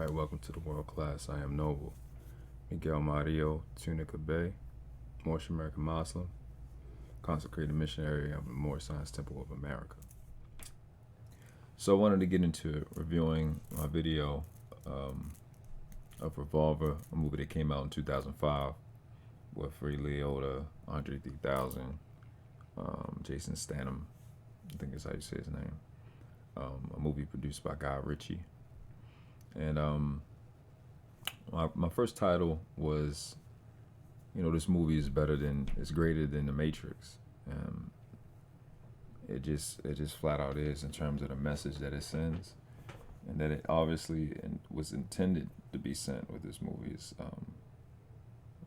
Alright, welcome to the world class. I am Noble. Miguel Mario Tunica Bay, Moorish American Muslim, consecrated missionary of the Moorish Science Temple of America. So I wanted to get into reviewing my video of Revolver, a movie that came out in 2005 with Ray Liotta, Andre 3000, Jason Statham, I think is how you say his name. A movie produced by Guy Richie. And my first title was, this movie is greater than The Matrix. It just flat out is, in terms of the message that it sends, and that it obviously was intended to be sent with this movie. Is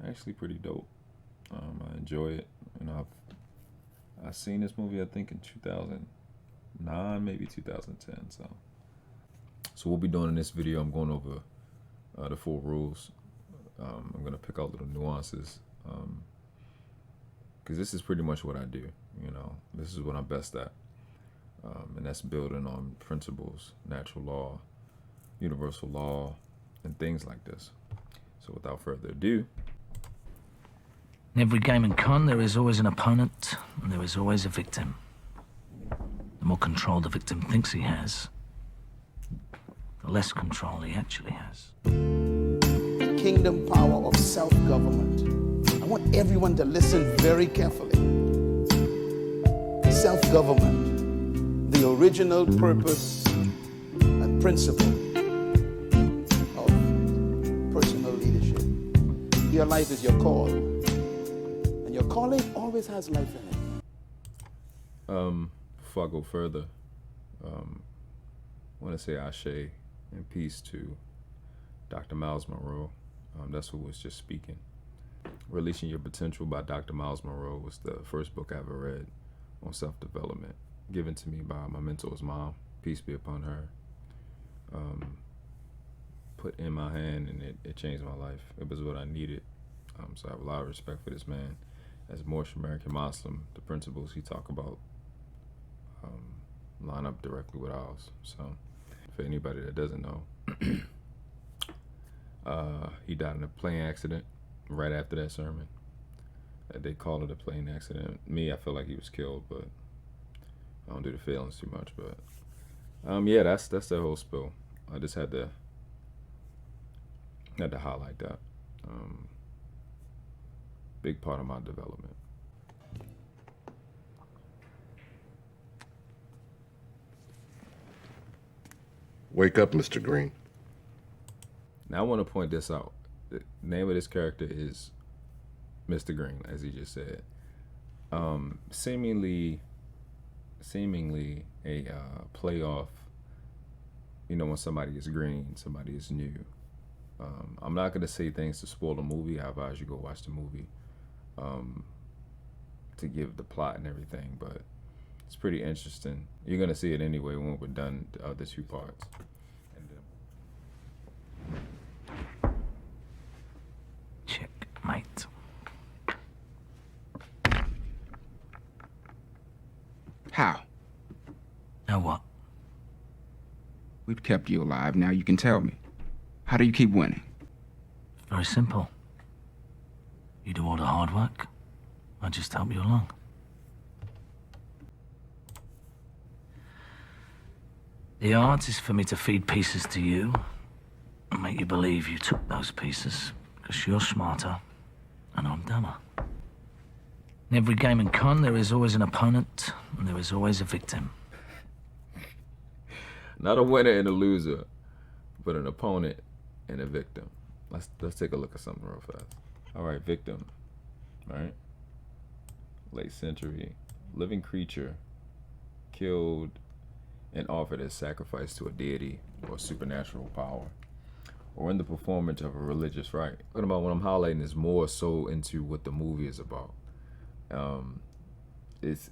actually pretty dope. I enjoy it, and I've seen this movie I think in 2009, maybe 2010. So we'll be doing in this video, I'm going over the 4 rules. I'm going to pick out little nuances, because this is pretty much what I do. This is what I'm best at, and that's building on principles, natural law, universal law, and things like this. So without further ado. In every game and con, there is always an opponent, and there is always a victim. The more control the victim thinks he has, the less control he actually has. Kingdom power of self-government. I want everyone to listen very carefully. Self-government, the original purpose and principle of personal leadership. Your life is your call, and your calling always has life in it. Before I go further, I want to say ashe and peace to Dr. Miles Monroe. That's who was just speaking. Releasing Your Potential by Dr. Miles Monroe was the first book I ever read on self-development, given to me by my mentor's mom, peace be upon her. Put in my hand, and it changed my life. It was what I needed. So I have a lot of respect for this man. As a Moorish American Muslim, the principles he talked about line up directly with ours. So for anybody that doesn't know, he died in a plane accident right after that sermon. They call it a plane accident. Me, I feel like he was killed, but I don't do the feelings too much. But yeah, that's the whole spill. I just had to highlight that. Big part of my development. Wake up, Mr. Green. Now I want to point this out. The name of this character is Mr. Green, as he just said. Seemingly a play off, when somebody is green, somebody is new. I'm not going to say things to spoil the movie. I advise you go watch the movie to give the plot and everything, but it's pretty interesting. You're going to see it anyway when we're done the other 2 parts. Checkmate. How? Now what? We've kept you alive, now you can tell me. How do you keep winning? Very simple. You do all the hard work, I just help you along. The art is for me to feed pieces to you and make you believe you took those pieces because you're smarter and I'm dumber. In every game and con, there is always an opponent and there is always a victim. Not a winner and a loser, but an opponent and a victim. Let's take a look at something real fast. All right, victim, right? Late century, living creature, killed and offered as sacrifice to a deity or supernatural power, or in the performance of a religious rite. What I'm highlighting is more so into what the movie is about. It's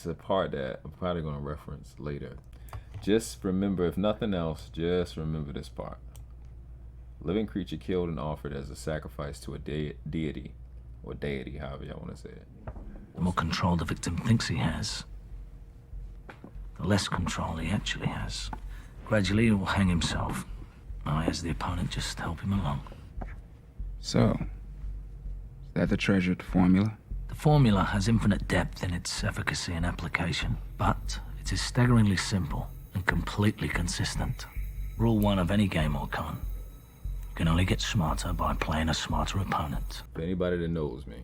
a part that I'm probably gonna reference later. Just remember, if nothing else, just remember this part. Living creature killed and offered as a sacrifice to a deity, or deity, however y'all want to say it. The more control the victim thinks he has, the less control he actually has. Gradually, he will hang himself. I, as the opponent, just help him along. So, is that the treasured formula? The formula has infinite depth in its efficacy and application, but it is staggeringly simple and completely consistent. Rule 1 of any game or con. You can only get smarter by playing a smarter opponent. For anybody that knows me,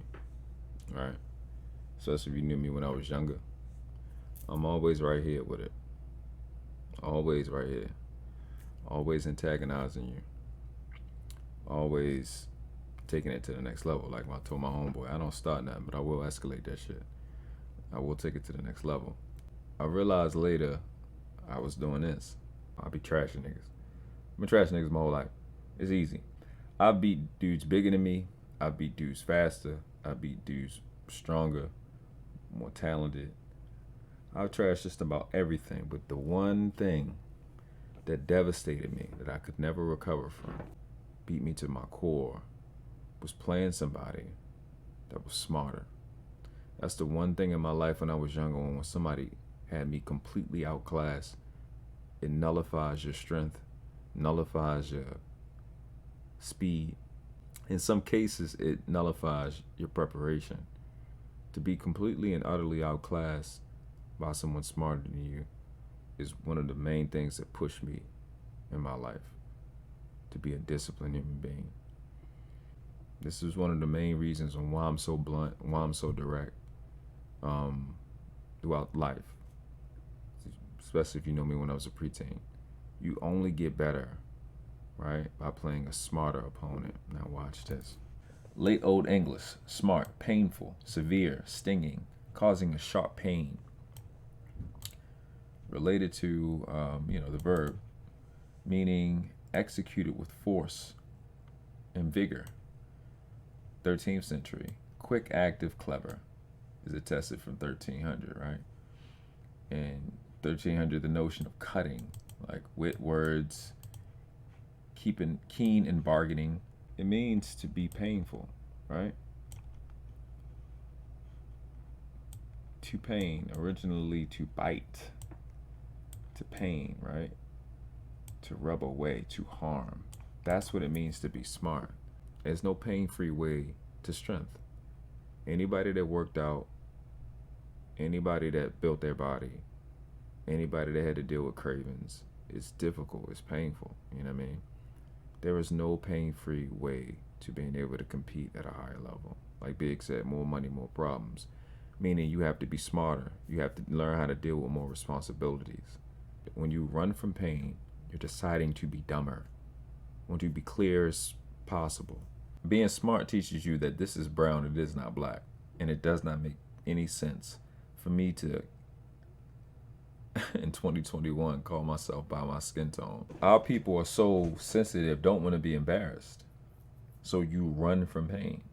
right? Especially if you knew me when I was younger, I'm always right here with it. Always right here. Always antagonizing you. Always taking it to the next level. Like I told my homeboy, I don't start nothing, but I will escalate that shit. I will take it to the next level. I realized later I was doing this. I be trashing niggas. I've been trashing niggas my whole life. It's easy. I beat dudes bigger than me. I beat dudes faster. I beat dudes stronger, more talented. I've trashed just about everything, but the one thing that devastated me, that I could never recover from, beat me to my core, was playing somebody that was smarter. That's the one thing in my life when I was younger, when somebody had me completely outclassed. It nullifies your strength, nullifies your speed. In some cases, it nullifies your preparation. To be completely and utterly outclassed by someone smarter than you is one of the main things that pushed me in my life to be a disciplined human being. This is one of the main reasons on why I'm so blunt, why I'm so direct throughout life. Especially if you know me when I was a preteen. You only get better, right, by playing a smarter opponent. Now watch this. Late Old English, smart, painful, severe, stinging, causing a sharp pain. Related to, the verb, meaning executed with force and vigor. 13th century, quick, active, clever, is attested from 1300, right? And 1300, the notion of cutting, like wit, words, keeping keen and bargaining. It means to be painful, right? To pain, originally to bite, to pain, right? To rub away, to harm. That's what it means to be smart. There's no pain-free way to strength. Anybody that worked out, anybody that built their body, anybody that had to deal with cravings, it's difficult, it's painful, you know what I mean? There is no pain-free way to being able to compete at a higher level. Like Big said, more money, more problems. Meaning you have to be smarter. You have to learn how to deal with more responsibilities. When you run from pain, you're deciding to be dumber. You want to be clear as possible. Being smart teaches you that this is brown, it is not black. And it does not make any sense for me to, in 2021, call myself by my skin tone. Our people are so sensitive, don't want to be embarrassed. So you run from pain.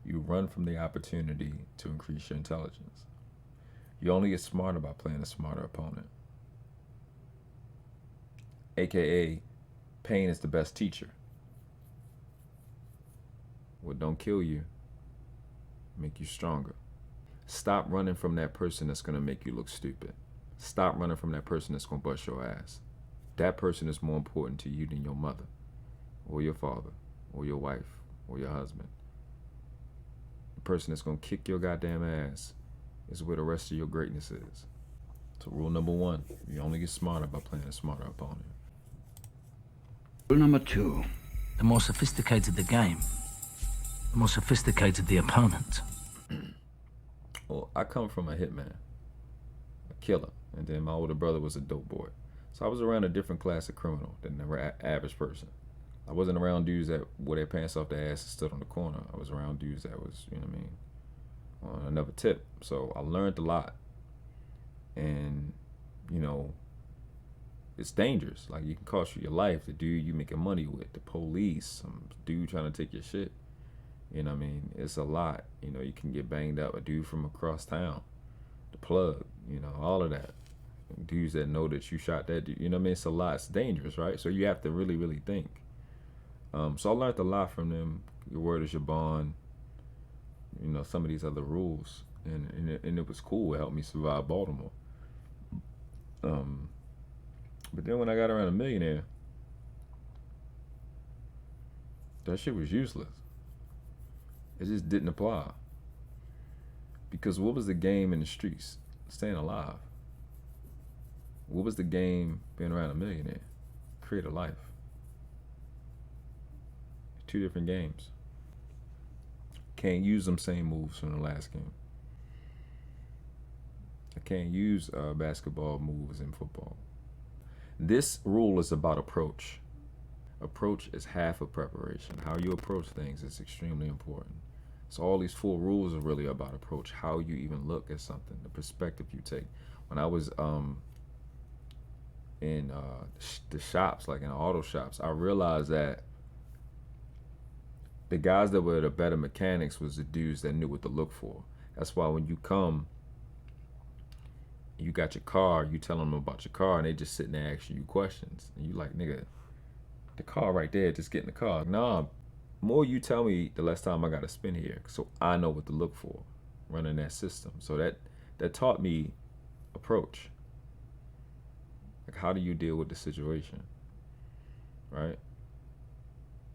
You run from the opportunity to increase your intelligence. You only get smarter by playing a smarter opponent. AKA, pain is the best teacher. What don't kill you, make you stronger. Stop running from that person that's gonna make you look stupid. Stop running from that person that's gonna bust your ass. That person is more important to you than your mother, or your father, or your wife, or your husband. The person that's gonna kick your goddamn ass is where the rest of your greatness is. So rule number 1, you only get smarter by playing a smarter opponent. Rule number 2. The more sophisticated the game, the more sophisticated the opponent. Well, I come from a hitman, a killer, and then my older brother was a dope boy. So I was around a different class of criminal than the average person. I wasn't around dudes that wore their pants off their ass and stood on the corner. I was around dudes that was, you know what I mean, on another tip. So I learned a lot. And, you know, it's dangerous. Like, you can cost you your life. The dude you making money with, the police, some dude trying to take your shit. You know what I mean? It's a lot. You know, you can get banged up. A dude from across town, the plug, you know, all of that. Dudes that know that you shot that dude. You know what I mean? It's a lot. It's dangerous, right? So you have to really, really think. So I learned a lot from them. Your word is your bond. You know, some of these other rules. And it was cool. It helped me survive Baltimore. But then when I got around a millionaire, That shit was useless. It just didn't apply. Because what was the game in the streets? Staying alive. What was the game being around a millionaire? Create a life. Two different games. Can't use them same moves from the last game. I can't use basketball moves in football. This rule is about approach. Approach is half of preparation. How you approach things is extremely important. So all these 4 rules are really about approach, how you even look at something, the perspective you take. When I was in the shops, like in auto shops, I realized that the guys that were the better mechanics was the dudes that knew what to look for. That's why when you come, you got your car, you tell them about your car, and they just sitting there asking you questions. And you like, nigga, the car right there, just get in the car. Nah, more you tell me, the less time I gotta spend here, so I know what to look for, running that system. So that taught me approach. Like, how do you deal with the situation, right?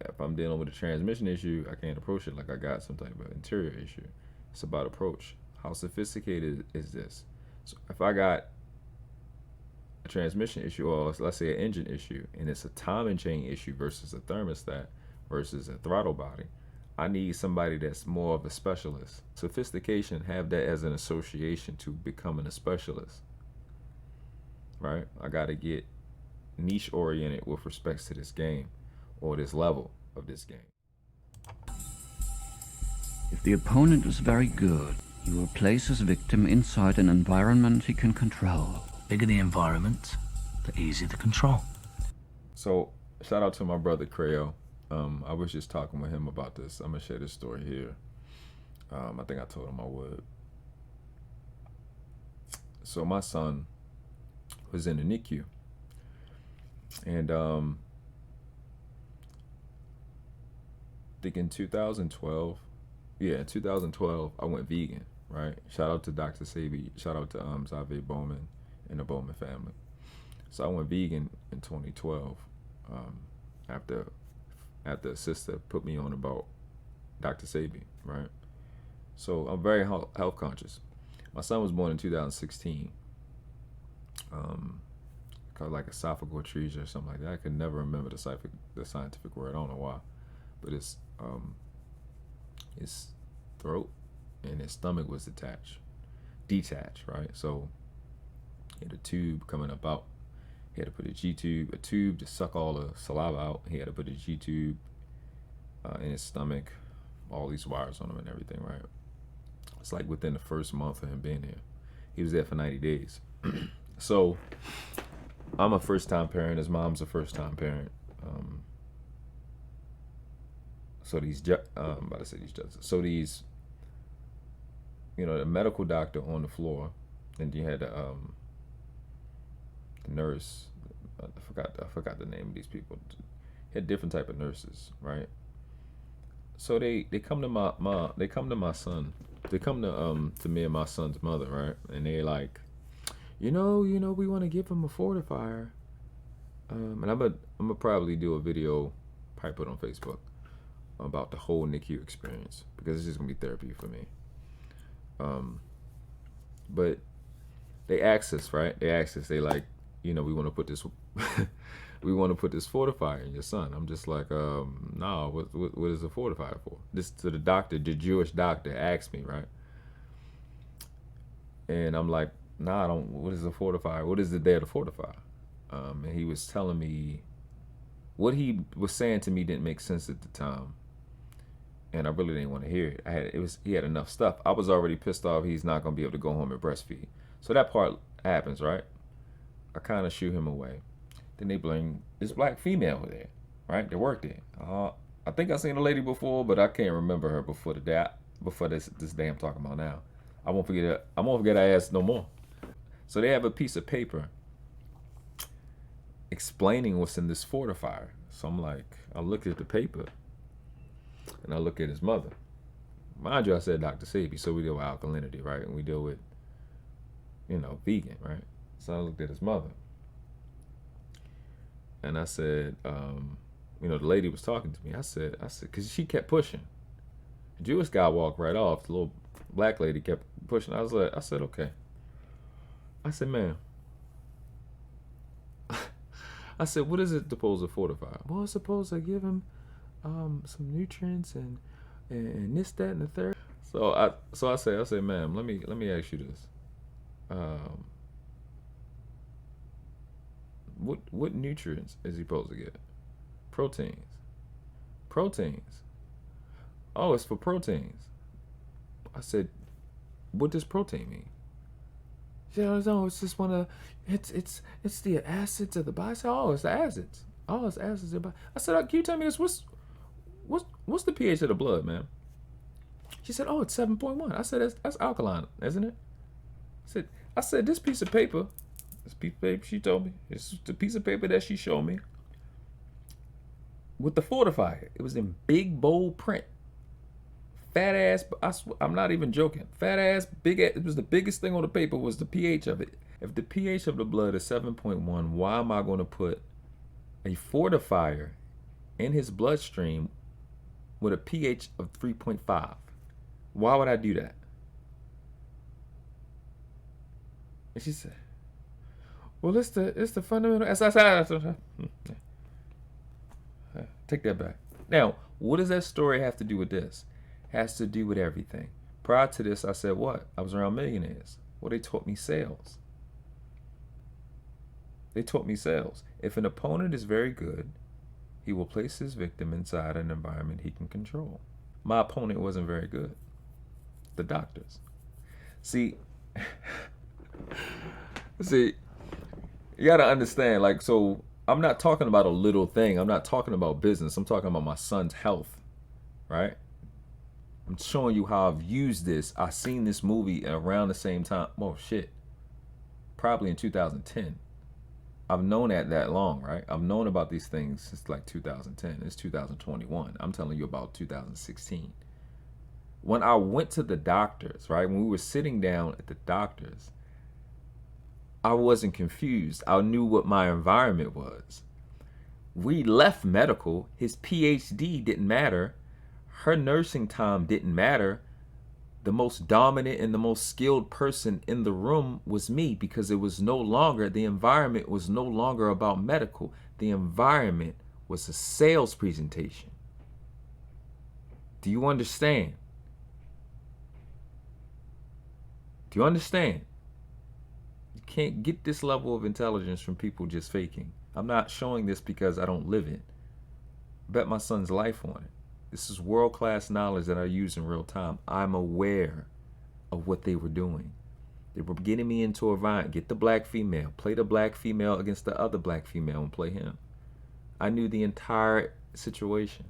If I'm dealing with a transmission issue, I can't approach it like I got some type of interior issue. It's about approach. How sophisticated is this? So if I got a transmission issue, or let's say an engine issue, and it's a timing chain issue versus a thermostat versus a throttle body, I need somebody that's more of a specialist. Sophistication, have that as an association to becoming a specialist, right? I got to get niche oriented with respects to this game, or this level of this game. If the opponent is very good, you will place his victim inside an environment he can control. Bigger the environment, the easier the control. So, shout out to my brother Creo. I was just talking with him about this. I'm gonna share this story here. I think I told him I would. So my son was in the NICU, and I think in 2012, in 2012, I went vegan, right? Shout out to Dr. Sabi, shout out to Xavier Bowman and the Bowman family. So I went vegan in 2012 after a sister put me on about Dr. Sabi, right? So I'm very health conscious. My son was born in 2016. Called like esophageal atresia or something like that. I could never remember the scientific word. I don't know why, but his throat and his stomach was detached, right? So he had a tube coming up out. He had to put a tube to suck all the saliva out. He had to put a G tube in his stomach, all these wires on him and everything, right? It's like within the first month of him being here. He was there for 90 days. So I'm a first-time parent. His mom's a first-time parent. So these judges, the medical doctor on the floor, and you had the nurse. I forgot the name of these people. Had different type of nurses, right? So they come to my son. They come to me and my son's mother, right? And they like, we want to give him a fortifier. And I'm gonna probably do a video, probably put on Facebook, about the whole NICU experience, because it's just gonna be therapy for me. But they asked us, right? They like, we want to put this fortifier in your son. I'm just like, nah, what is a fortifier for? This to the doctor, the Jewish doctor asked me, right? And I'm like, nah, I don't, what is a fortifier? What is it there to fortify? And he was telling me, what he was saying to me didn't make sense at the time. And I really didn't want to hear it. He had enough stuff. I was already pissed off he's not going to be able to go home and breastfeed. So that part happens, right? I kind of shoo him away. Then they bring this black female there, right? They worked there. I think I seen a lady before, but I can't remember her before this day I'm talking about now. I won't forget her ass no more. So they have a piece of paper explaining what's in this fortifier. So I'm like, I look at the paper and I look at his mother. Mind you, I said Dr. Sabi, so we deal with alkalinity, right? And we deal with, vegan, right? So I looked at his mother and I said, you know, the lady was talking to me. I said, because she kept pushing. The Jewish guy walked right off. The little black lady kept pushing. I said, okay. I said, ma'am. I said, what is it supposed to fortify? Well, it's supposed to give him some nutrients and this, that, and the third. So I say, ma'am, let me ask you this. What nutrients is he supposed to get? Proteins. Oh, it's for proteins. I said, what does protein mean? She said, no, it's just one of it's the acids of the body. I said, oh, it's the acids. Oh, it's acids of the body. I said, can you tell me this? What's the pH of the blood, man? She said, oh, it's 7.1. I said, that's alkaline, isn't it? I said, this piece of paper she told me, it's the piece of paper that she showed me with the fortifier. It was in big, bold print. Fat ass, I'm not even joking. Fat ass, big ass, it was the biggest thing on the paper was the pH of it. If the pH of the blood is 7.1, why am I going to put a fortifier in his bloodstream with a pH of 3.5? Why would I do that? And she said, well, it's the fundamental. Take that back. Now, what does that story have to do with this? Has to do with everything. Prior to this, I said what? I was around millionaires. Well, they taught me sales. If an opponent is very good, he will place his victim inside an environment he can control. My opponent wasn't very good. The doctors. See, you gotta understand, like, so I'm not talking about a little thing. I'm not talking about business. I'm talking about my son's health, right? I'm showing you how I've used this. I seen this movie around the same time. Oh, shit. Probably in 2010. I've known that long, right? I've known about these things since like 2010. It's 2021. I'm telling you about 2016. When I went to the doctors, right? When we were sitting down at the doctors, I wasn't confused. I knew what my environment was. We left medical. His PhD didn't matter. Her nursing time didn't matter. The most dominant and the most skilled person in the room was me, because it was no longer, the environment was no longer about medical. The environment was a sales presentation. Do you understand? Do you understand? You can't get this level of intelligence from people just faking. I'm not showing this because I don't live it. Bet my son's life on it. This is world-class knowledge that I use in real time. I'm aware of what they were doing. They were getting me into a environment. Get the black female. Play the black female against the other black female and play him. I knew the entire situation.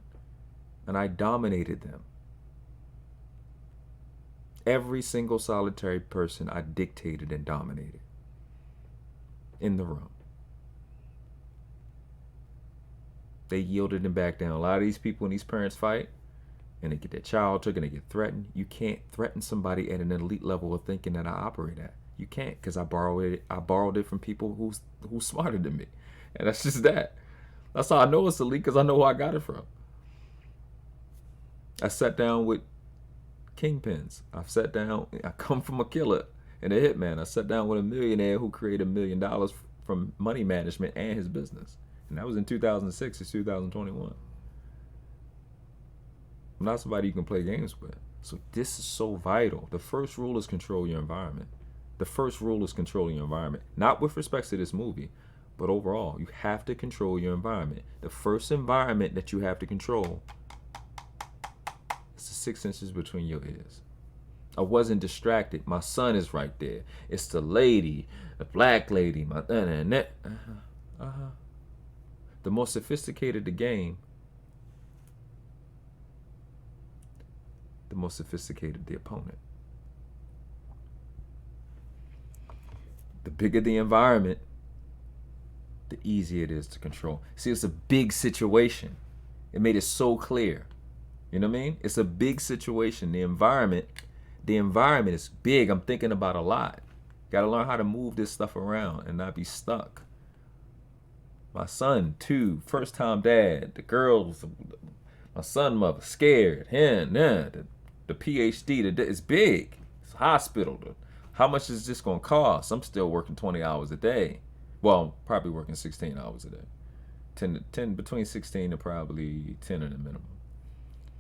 And I dominated them. Every single solitary person I dictated and dominated. In the room. They yielded and backed down. A lot of these people, when these parents fight and they get their child took and they get threatened, you can't threaten somebody at an elite level of thinking that I operate at. You can't, because I borrowed it from people who's smarter than me. And that's just that. That's how I know it's elite, because I know where I got it from. I sat down with kingpins. I come from a killer and a hitman. I sat down with a millionaire who created $1 million from money management and his business. And that was in 2006. It's 2021. I'm not somebody you can play games with. So this is so vital. The first rule is control your environment. The first rule is controlling your environment. Not with respect to this movie, but overall. You have to control your environment. The first environment that you have to control is the 6 inches between your ears. I wasn't distracted. My son is right there. It's the lady, the black lady, my The more sophisticated the game, the more sophisticated the opponent. The bigger the environment, the easier it is to control. See, it's a big situation. It made it so clear. You know what I mean? It's a big situation. The environment is big. I'm thinking about a lot. Got to learn how to move this stuff around and not be stuck. My son, too, first time dad. The girls, my son mother, scared. Him, the PhD, it's big. It's a hospital. How much is this going to cost? I'm still working 20 hours a day. Well, probably working 16 hours a day. 10 between 16 and probably 10 at the minimum.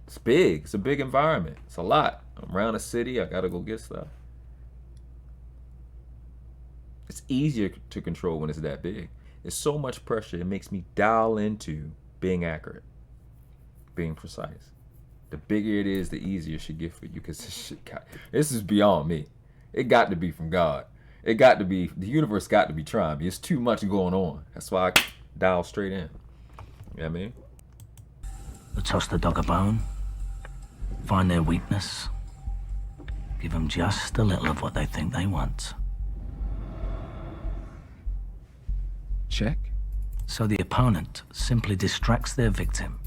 It's big. It's a big environment. It's a lot. I'm around the city. I got to go get stuff. It's easier to control when it's that big. It's so much pressure. It makes me dial into being accurate, being precise. The bigger it is, the easier it should get for you, because this is beyond me. It got to be from God. It got to be, the universe got to be trying me. It's too much going on. That's why I dial straight in. You know what I mean? They toss the dog a bone, find their weakness, give them just a little of what they think they want. Check. So the opponent simply distracts their victim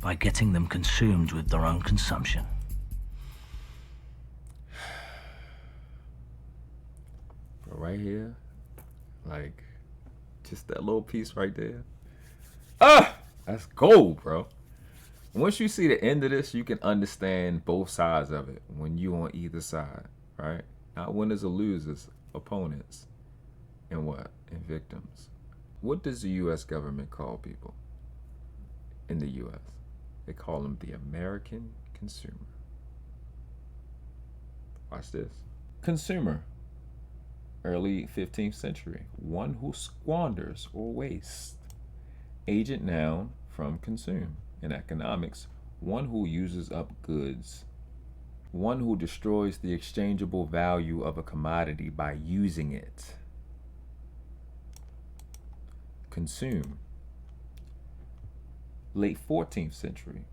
by getting them consumed with their own consumption. But right here, like, just that little piece right there. Ah! That's gold, bro. Once you see the end of this, you can understand both sides of it when you on either side, right? Not winners or losers, opponents, and what? And victims. What does the U.S. government call people in the U.S.? They call them the American consumer. Watch this. Consumer. Early 15th century. One who squanders or wastes. Agent noun from consume. In economics, one who uses up goods. One who destroys the exchangeable value of a commodity by using it. Consume. Late 14th century.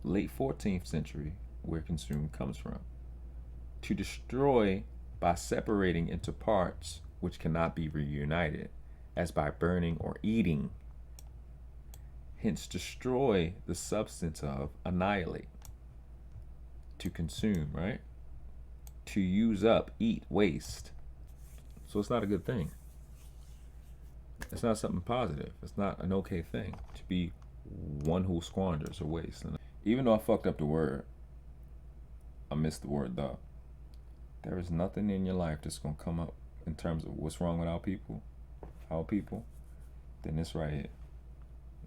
Late 14th century, where consume comes from. To destroy by separating into parts which cannot be reunited, as by burning or eating. Hence, destroy the substance of, annihilate. To consume, right? To use up, eat, waste. So it's not a good thing. It's not something positive. It's not an okay thing to be one who squanders or wastes. And even though I fucked up the word, I missed the word though. There is nothing in your life that's going to come up in terms of what's wrong with our people, then this right here.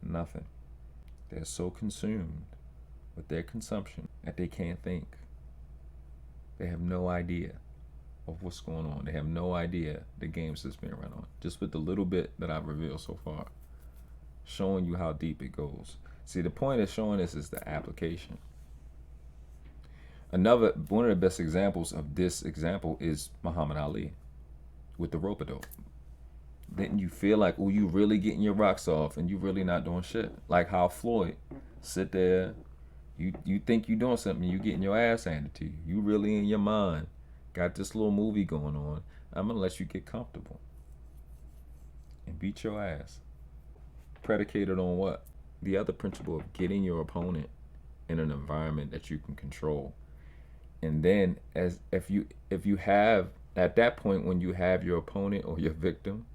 Nothing. They're so consumed with their consumption that they can't think. They have no idea of what's going on. They have no idea the games that's being run on. Just with the little bit that I've revealed so far, showing you how deep it goes. See, the point of showing this is the application. One of the best examples of this example is Muhammad Ali with the rope-a-dope. Didn't you feel like, oh, you really getting your rocks off and you really not doing shit? Like how Floyd sit there, you think you doing something, you getting your ass handed to you. You really in your mind got this little movie going on. I'm gonna let you get comfortable and beat your ass. Predicated on what? The other principle of getting your opponent in an environment that you can control. And then if you have, at that point when you have your opponent or your victim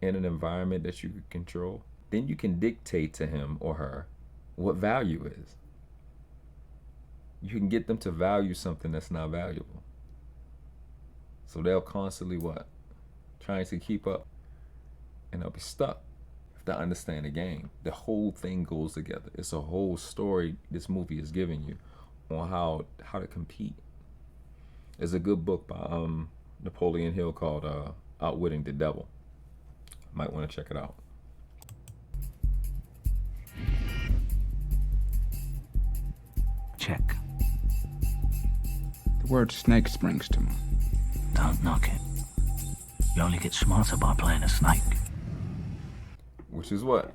in an environment that you can control, then you can dictate to him or her what value is. You can get them to value something that's not valuable. So they'll constantly what? Trying to keep up. And they'll be stuck if they understand the game. The whole thing goes together. It's a whole story this movie is giving you on how to compete. There's a good book by Napoleon Hill called Outwitting the Devil. Might want to check it out. Check. The word snake springs to mind. Don't knock it. You only get smarter by playing a snake. Which is what?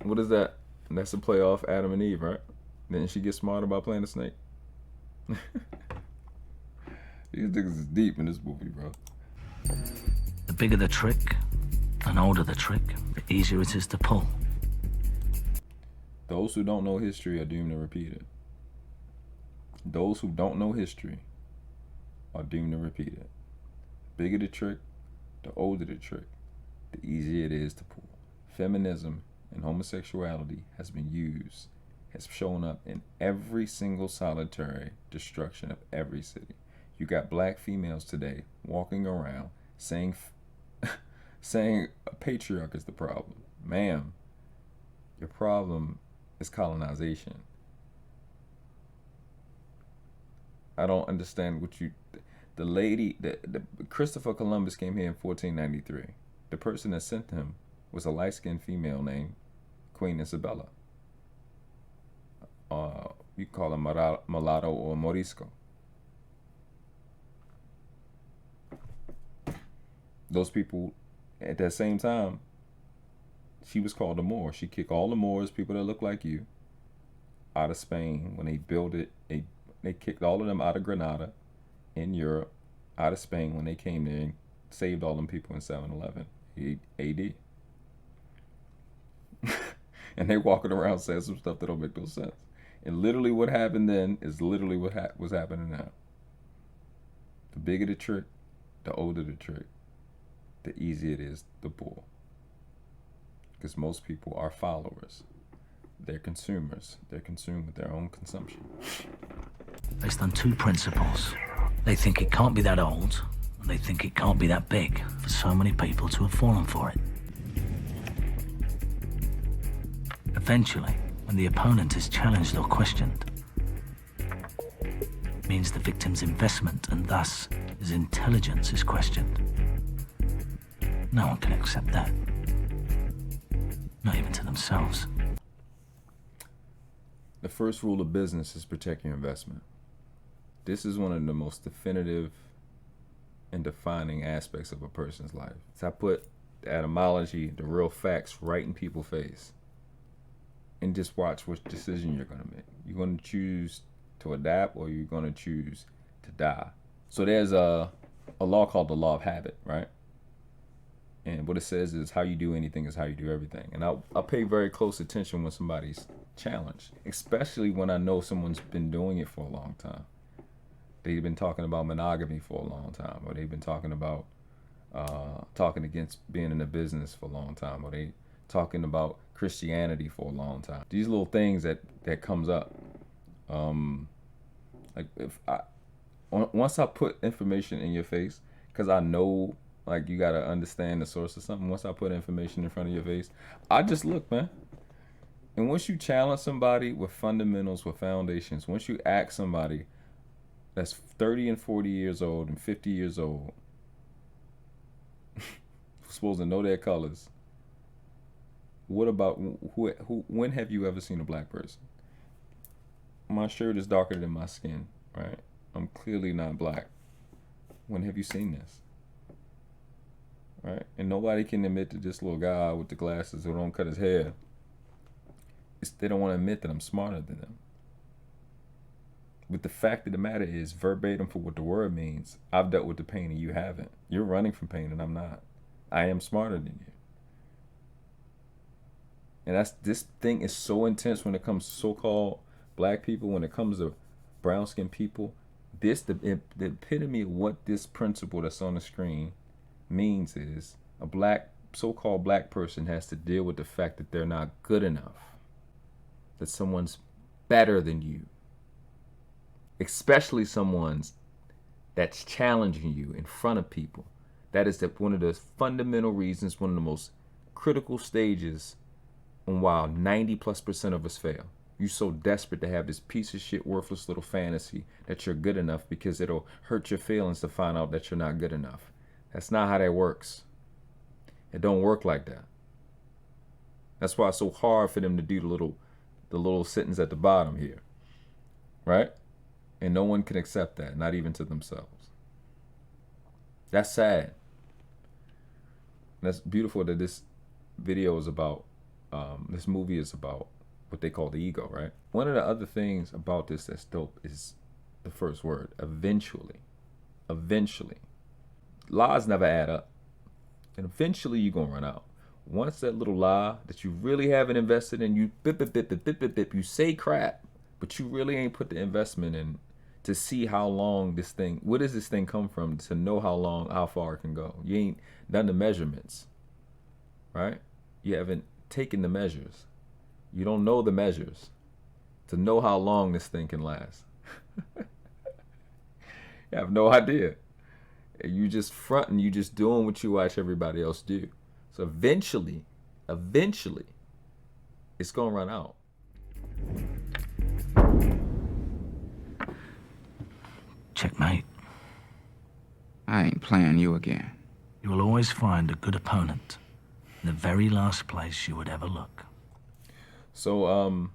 What is that? That's a play off Adam and Eve, right? Didn't she get smarter by playing a snake? These niggas is deep in this movie, bro. The bigger the trick, and older the trick, the easier it is to pull. Those who don't know history are doomed to repeat it. Those who don't know history are doomed to repeat it. Bigger the trick, the older the trick, the easier it is to pull. Feminism and homosexuality has shown up in every single solitary destruction of every city. You got black females today walking around saying saying a patriarch is the problem. Ma'am, your problem is colonization. I don't understand what you... The lady, Christopher Columbus came here in 1493. The person that sent him was a light-skinned female named Queen Isabella. You call her mulatto or morisco. Those people, at that same time, she was called a Moor. She kicked all the Moors, people that look like you, out of Spain. When they built it, they kicked all of them out of Granada in Europe, out of Spain when they came there and saved all them people in 711 AD. And they walking around saying some stuff that don't make no sense. And literally what happened then is literally what was happening now. The bigger the trick, the older the trick, the easier it is to pull. Because most people are followers. They're consumers. They're consumed with their own consumption. Based on two principles. They think it can't be that old, and they think it can't be that big for so many people to have fallen for it. Eventually, when the opponent is challenged or questioned, it means the victim's investment and thus his intelligence is questioned. No one can accept that. Not even to themselves. The first rule of business is protect your investment. This is one of the most definitive and defining aspects of a person's life. So I put the etymology, the real facts, right in people's face. And just watch which decision you're going to make. You're going to choose to adapt or you're going to choose to die. So there's a law called the law of habit, right? And what it says is how you do anything is how you do everything. And I'll pay very close attention when somebody's challenged, especially when I know someone's been doing it for a long time. They've been talking about monogamy for a long time, or they've been talking about talking against being in a business for a long time, or they talking about Christianity for a long time. These little things that comes up. Like once I put information in your face, because I know like you gotta understand the source of something. Once I put information in front of your face, I just look, man. And once you challenge somebody with fundamentals, with foundations, once you ask somebody that's 30 and 40 years old and 50 years old, supposed to know their colors. What about who? When have you ever seen a black person? My shirt is darker than my skin, right? I'm clearly not black. When have you seen this? Right? And nobody can admit to this little guy with the glasses who don't cut his hair. They don't want to admit that I'm smarter than them. But the fact of the matter is, verbatim for what the word means, I've dealt with the pain and you haven't. You're running from pain and I'm not. I am smarter than you. And this thing is so intense when it comes to so-called black people, when it comes to brown-skinned people. The epitome of what this principle that's on the screen means is a so-called black person has to deal with the fact that they're not good enough, that someone's better than you, especially someone's that's challenging you in front of people. That is one of the fundamental reasons, one of the most critical stages on why 90+% of us fail. You're so desperate to have this piece of shit, worthless little fantasy that you're good enough because it'll hurt your feelings to find out that you're not good enough. That's not how that works. It don't work like that. That's why it's so hard for them to do the little sentence at the bottom here, right? And no one can accept that, not even to themselves. That's sad. That's beautiful that this video is about, this movie is about what they call the ego, right? One of the other things about this that's dope is the first word, eventually. Eventually. Lies never add up. And eventually you're going to run out. Once that little lie that you really haven't invested in, you you say crap, but you really ain't put the investment in to see how long this thing, where does this thing come from, to know how far it can go. You ain't done the measurements, right? You haven't taken the measures. You don't know the measures to know how long this thing can last. You have no idea. You just fronting, you just doing what you watch everybody else do. So eventually, it's gonna run out. Checkmate. I ain't playing you again. You will always find a good opponent in the very last place you would ever look. So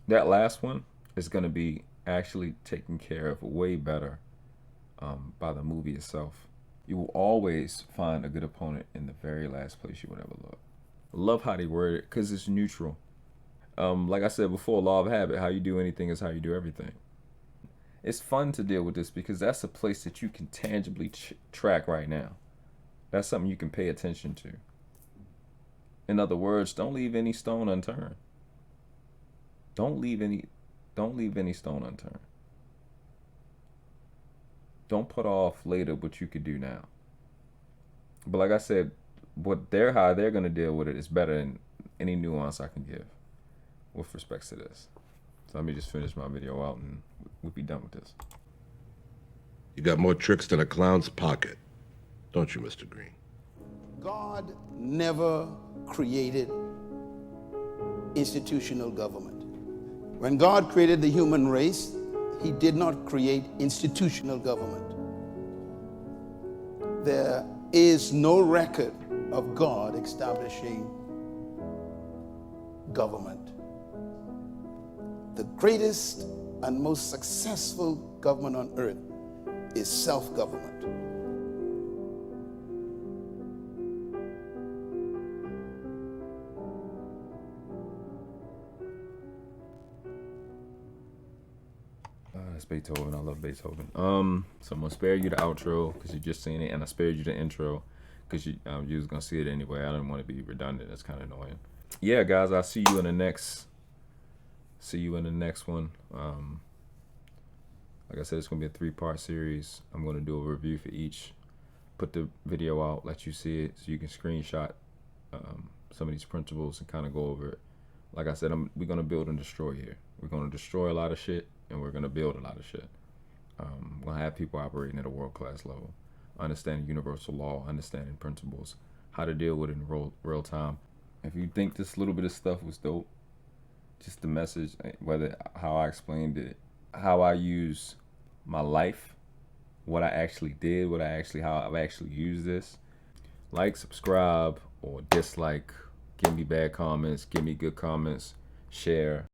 that last one is gonna be actually taken care of way better by the movie itself. You will always find a good opponent in the very last place you would ever look. Love how they word it, because it's neutral. Like I said before, law of habit, how you do anything is how you do everything. It's fun to deal with this because that's a place that you can tangibly track right now. That's something you can pay attention to. In other words, don't leave any stone unturned. Don't leave any stone unturned. Don't put off later what you could do now. But like I said, how they're gonna deal with it is better than any nuance I can give with respect to this. So let me just finish my video out and we'll be done with this. You got more tricks than a clown's pocket, don't you, Mr. Green? God never created institutional government. When God created the human race, he did not create institutional government. There is no record of God establishing government. The greatest and most successful government on earth is self-government. That's Beethoven. I love Beethoven. So I'm gonna spare you the outro because you just seen it, and I spared you the intro because you was gonna see it anyway. I didn't want to be redundant. That's kind of annoying. Yeah, guys, I'll see you in the next. See you in the next one. Like I said, it's gonna be a 3-part series. I'm gonna do a review for each. Put the video out, let you see it, so you can screenshot some of these principles and kind of go over it. Like I said, we're gonna build and destroy here. We're gonna destroy a lot of shit, and we're gonna build a lot of shit. We're gonna have people operating at a world-class level, understanding universal law, understanding principles, how to deal with it in real time. If you think this little bit of stuff was dope, just the message, how I explained it, how I use my life, what I actually did, how I've actually used this. Like, subscribe, or dislike, give me bad comments, give me good comments, share.